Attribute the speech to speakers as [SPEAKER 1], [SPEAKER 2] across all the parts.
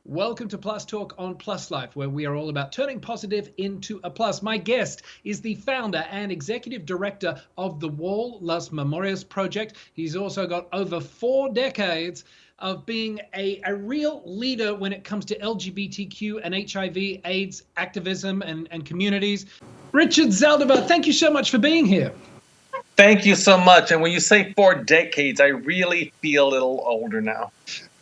[SPEAKER 1] Welcome to Plus Talk on Plus Life, where we are all about turning positive into a plus. My guest is the founder and executive director of the Wall Las Memorias project. He's also got over 4 decades of being a real leader when it comes to LGBTQ and HIV AIDS activism and communities. Richard Zaldivar, thank you so much for being here.
[SPEAKER 2] Thank you so much. And when you say 4 decades, I really feel a little older now.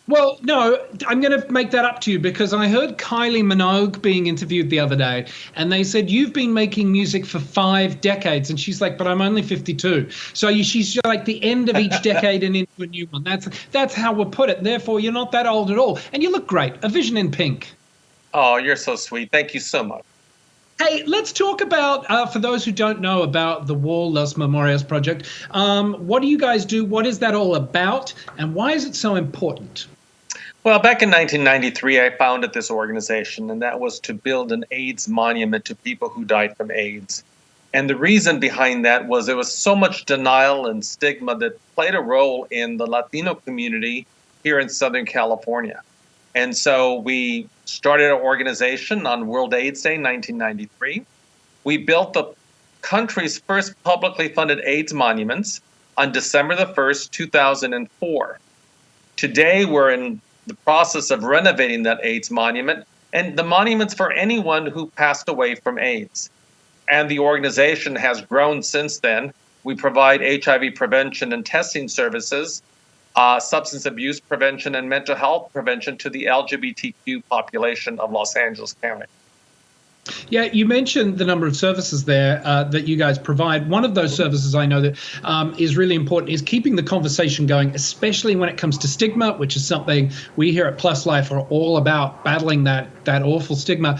[SPEAKER 1] Well, no, I'm going to make that up to you because I heard Kylie Minogue being interviewed the other day, and they said, you've been making music for 5 decades. And she's like, but I'm only 52. So she's like the end of each decade and into a new one. That's how we'll put it. Therefore, you're not that old at all. And you look great. A vision in pink.
[SPEAKER 2] Oh, you're so sweet. Thank you so much.
[SPEAKER 1] Hey, let's talk about, for those who don't know about the Wall Las Memorias project, what do you guys do? What is that all about? And why is it so important?
[SPEAKER 2] Well, back in 1993, I founded this organization, and that was to build an AIDS monument to people who died from AIDS. And the reason behind that was there was so much denial and stigma that played a role in the Latino community here in Southern California. And so we started our organization on World AIDS Day in 1993. We built the country's first publicly funded AIDS monuments on December the 1st, 2004. Today, we're in the process of renovating that AIDS monument, and the monument's for anyone who passed away from AIDS. And the organization has grown since then. We provide HIV prevention and testing services, substance abuse prevention and mental health prevention to the LGBTQ population of Los Angeles County.
[SPEAKER 1] Yeah, you mentioned the number of services there that you guys provide. One of those services I know that is really important is keeping the conversation going, especially when it comes to stigma, which is something we here at Plus Life are all about, battling that awful stigma.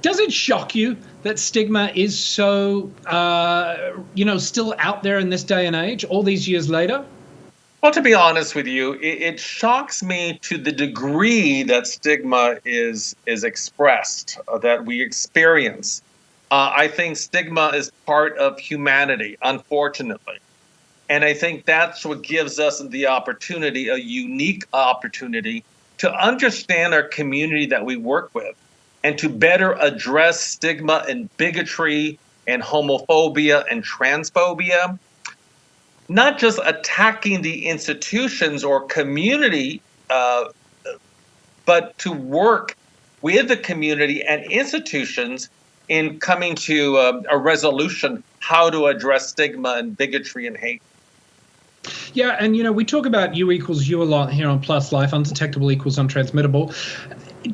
[SPEAKER 1] Does it shock you that stigma is so, still out there in this day and age, all these years later?
[SPEAKER 2] Well, to be honest with you, it shocks me to the degree that stigma is expressed, that we experience. I think stigma is part of humanity, unfortunately. And I think that's what gives us the opportunity, a unique opportunity, to understand our community that we work with and to better address stigma and bigotry and homophobia and transphobia. Not just attacking the institutions or community, but to work with the community and institutions in coming to a resolution how to address stigma and bigotry and hate.
[SPEAKER 1] Yeah, and we talk about U equals U a lot here on Plus Life, undetectable equals untransmittable.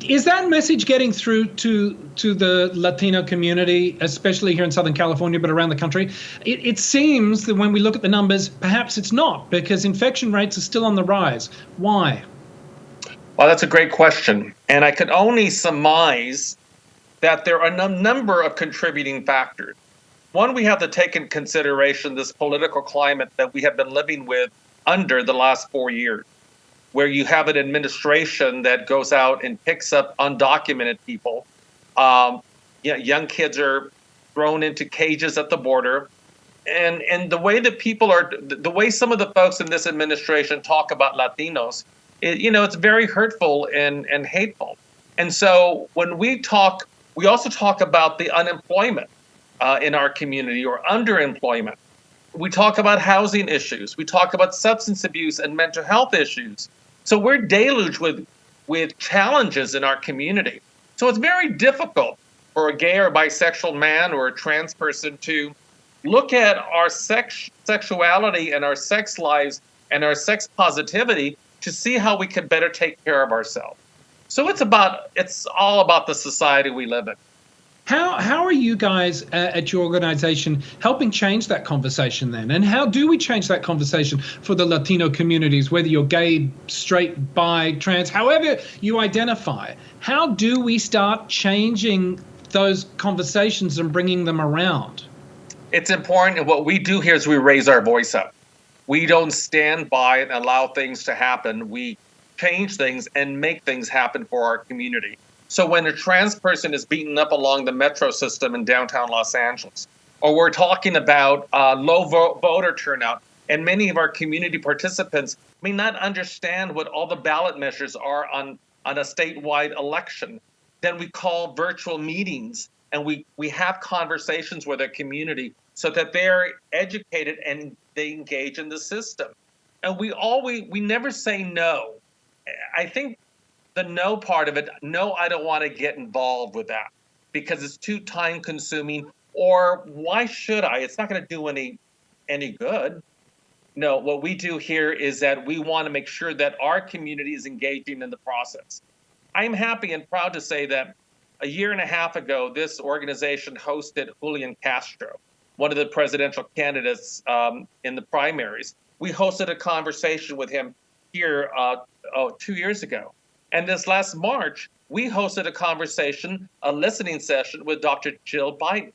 [SPEAKER 1] Is that message getting through to the Latino community, especially here in Southern California, but around the country? It seems that when we look at the numbers, perhaps it's not, because infection rates are still on the rise. Why?
[SPEAKER 2] Well, that's a great question. And I could only surmise that there are a number of contributing factors. One, we have to take into consideration this political climate that we have been living with under the last 4 years, where you have an administration that goes out and picks up undocumented people. Young kids are thrown into cages at the border. And the way that the way some of the folks in this administration talk about Latinos, it's very hurtful and hateful. And so when we talk, we also talk about the unemployment in our community or underemployment. We talk about housing issues. We talk about substance abuse and mental health issues. So we're deluged with challenges in our community. So it's very difficult for a gay or bisexual man or a trans person to look at our sexuality and our sex lives and our sex positivity to see how we can better take care of ourselves. So it's all about the society we live in.
[SPEAKER 1] How are you guys at your organization helping change that conversation then? And how do we change that conversation for the Latino communities, whether you're gay, straight, bi, trans, however you identify? How do we start changing those conversations and bringing them around?
[SPEAKER 2] It's important. And what we do here is we raise our voice up. We don't stand by and allow things to happen. We change things and make things happen for our community. So when a trans person is beaten up along the metro system in downtown Los Angeles, or we're talking about low voter turnout, and many of our community participants may not understand what all the ballot measures are on on a statewide election. Then we call virtual meetings and we have conversations with our community so that they're educated and they engage in the system. And we never say no. I think the no part of it, no, I don't want to get involved with that because it's too time consuming, or why should I? It's not going to do any good. No, what we do here is that we want to make sure that our community is engaging in the process. I'm happy and proud to say that a year and a half ago, this organization hosted Julian Castro, one of the presidential candidates in the primaries. We hosted a conversation with him here 2 years ago. And this last March, we hosted a conversation, a listening session with Dr. Jill Biden.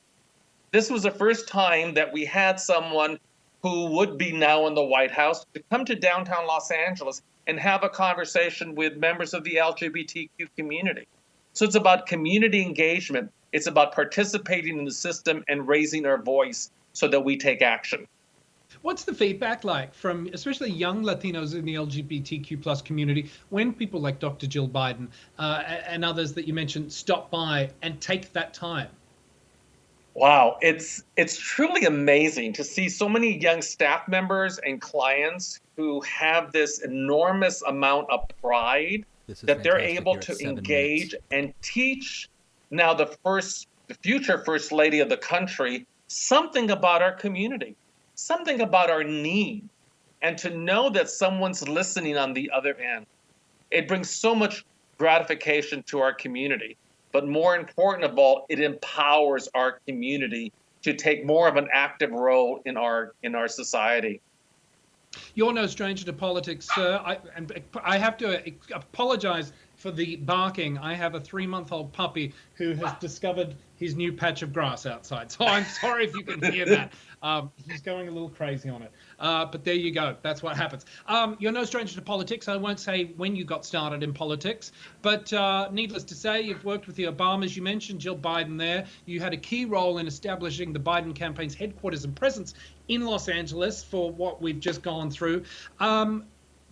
[SPEAKER 2] This was the first time that we had someone who would be now in the White House to come to downtown Los Angeles and have a conversation with members of the LGBTQ community. So it's about community engagement. It's about participating in the system and raising our voice so that we take action.
[SPEAKER 1] What's the feedback like from especially young Latinos in the LGBTQ plus community when people like Dr. Jill Biden and others that you mentioned stop by and take that time?
[SPEAKER 2] Wow, it's truly amazing to see so many young staff members and clients who have this enormous amount of pride that they're able to engage and teach now the future First Lady of the country something about our community, something about our need, and to know that someone's listening on the other end. It brings so much gratification to our community. But more important of all, it empowers our community to take more of an active role in our society.
[SPEAKER 1] You're no stranger to politics, sir. I have to apologize for the barking. I have a 3-month-old puppy who has discovered his new patch of grass outside. So I'm sorry if you can hear that. He's going a little crazy on it. But there you go. That's what happens. You're no stranger to politics. I won't say when you got started in politics. But needless to say, you've worked with the Obamas. You mentioned Jill Biden there. You had a key role in establishing the Biden campaign's headquarters and presence in Los Angeles for what we've just gone through.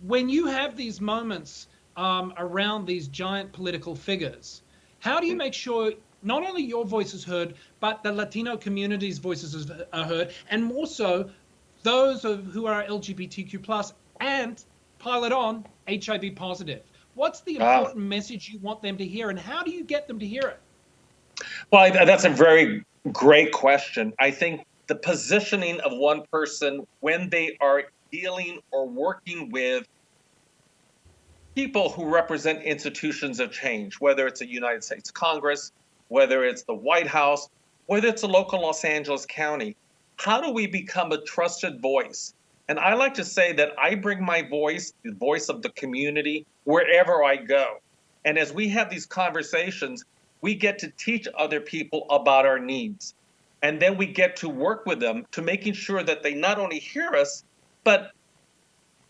[SPEAKER 1] When you have these moments around these giant political figures, how do you make sure not only your voice is heard, but the Latino community's voices are heard, and more so those who are LGBTQ plus and pile it on HIV positive? What's the important message you want them to hear, and how do you get them to hear it?
[SPEAKER 2] Well, that's a very great question. I think the positioning of one person when they are dealing or working with people who represent institutions of change, whether it's a United States Congress, whether it's the White House, whether it's a local Los Angeles County, how do we become a trusted voice? And I like to say that I bring my voice, the voice of the community, wherever I go. And as we have these conversations, we get to teach other people about our needs. And then we get to work with them to making sure that they not only hear us, but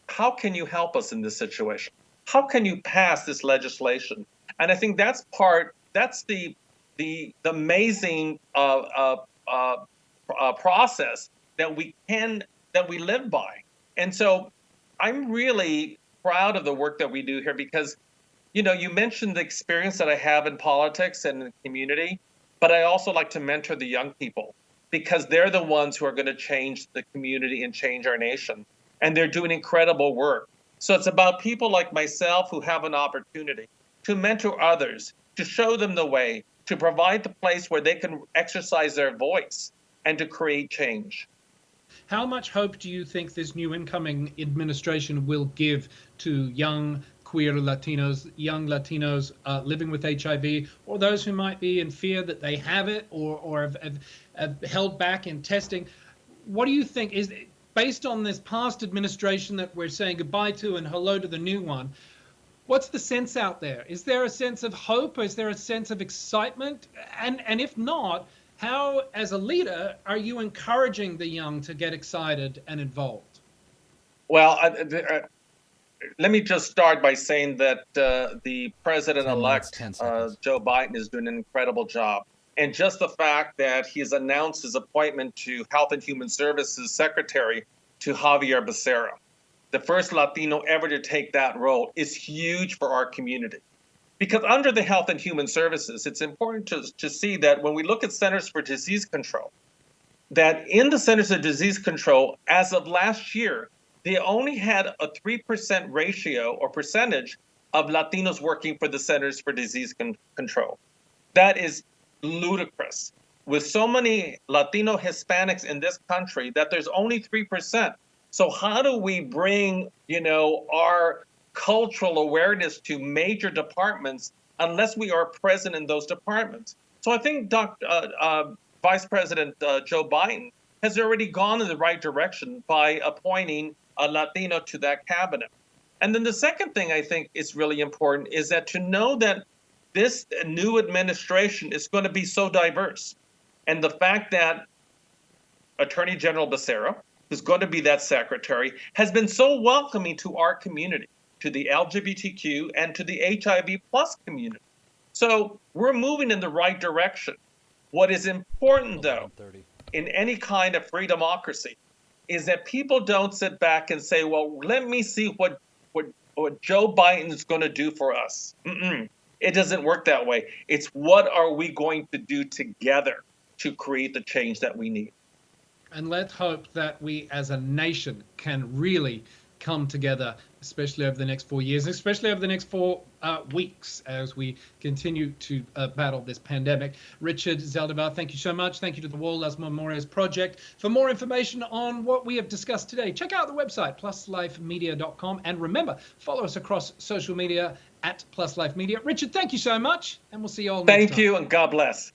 [SPEAKER 2] how can you help us in this situation? How can you pass this legislation? And I think that's the amazing process that we live by. And so I'm really proud of the work that we do here because, you mentioned the experience that I have in politics and in the community, but I also like to mentor the young people because they're the ones who are going to change the community and change our nation. And they're doing incredible work. So it's about people like myself who have an opportunity to mentor others, to show them the way, to provide the place where they can exercise their voice and to create change.
[SPEAKER 1] How much hope do you think this new incoming administration will give to young queer Latinos, young Latinos living with HIV, or those who might be in fear that they have it or have held back in testing? What do you think is, based on this past administration that we're saying goodbye to and hello to the new one, what's the sense out there? Is there a sense of hope? Is there a sense of excitement? And if not, how, as a leader, are you encouraging the young to get excited and involved?
[SPEAKER 2] Well, let me just start by saying that the president-elect, Joe Biden, is doing an incredible job. And just the fact that he's announced his appointment to Health and Human Services Secretary to Javier Becerra, the first Latino ever to take that role, is huge for our community. Because under the Health and Human Services, it's important to see that when we look at Centers for Disease Control, that in the Centers for Disease Control, as of last year, they only had a 3% ratio or percentage of Latinos working for the Centers for Disease Control. That is ludicrous. With so many Latino Hispanics in this country, that there's only 3%. So how do we bring, our cultural awareness to major departments unless we are present in those departments? So I think Vice President Joe Biden has already gone in the right direction by appointing a Latino to that cabinet. And then the second thing I think is really important is that to know that this new administration is going to be so diverse. And the fact that Attorney General Becerra, who's going to be that secretary, has been so welcoming to our community, to the LGBTQ and to the HIV plus community. So we're moving in the right direction. What is important, though, in any kind of free democracy is that people don't sit back and say, well, let me see what Joe Biden is going to do for us. It doesn't work that way. It's what are we going to do together to create the change that we need.
[SPEAKER 1] And let's hope that we as a nation can really come together, especially over the next 4 years, especially over the next 4 weeks as we continue to battle this pandemic. Richard Zaldivar, thank you so much. Thank you to the Wall Las Memorias Project. For more information on what we have discussed today, check out the website, pluslifemedia.com. And remember, follow us across social media at @PlusLifeMedia. Richard, thank you so much, and we'll see you all next time.
[SPEAKER 2] Thank you, and God bless.